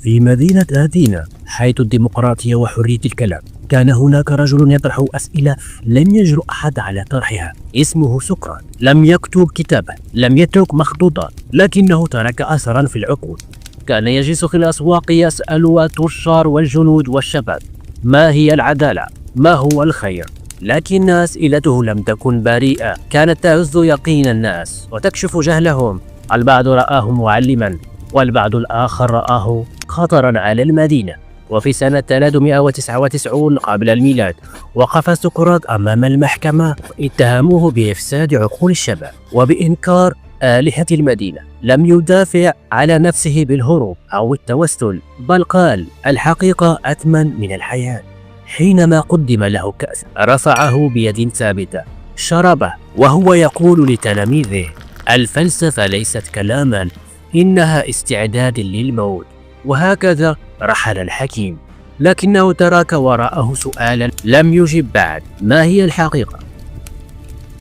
في مدينة أثينا حيث الديمقراطية وحرية الكلام، كان هناك رجل يطرح أسئلة لم يجرؤ أحد على طرحها. اسمه سقراط. لم يكتب كتابا، لم يترك مخطوطات، لكنه ترك أثرا في العقول. كان يجلس في الأسواق يسأل التجار والجنود والشباب: ما هي العدالة؟ ما هو الخير؟ لكن أسئلته لم تكن بريئة، كانت تهز يقين الناس وتكشف جهلهم. البعض رآه معلما، والبعض الآخر رآه خطرا على المدينة. وفي سنة 399 قبل الميلاد وقف سقراط أمام المحكمة، اتهموه بإفساد عقول الشباب وبإنكار آلهة المدينة. لم يدافع على نفسه بالهروب أو التوسل، بل قال: الحقيقة أثمن من الحياة. حينما قدم له كأس رفعه بيد ثابتة، شربه وهو يقول لتلاميذه: الفلسفة ليست كلاما، إنها استعداد للموت. وهكذا رحل الحكيم، لكنه ترك وراءه سؤالا لم يجب بعد: ما هي الحقيقة؟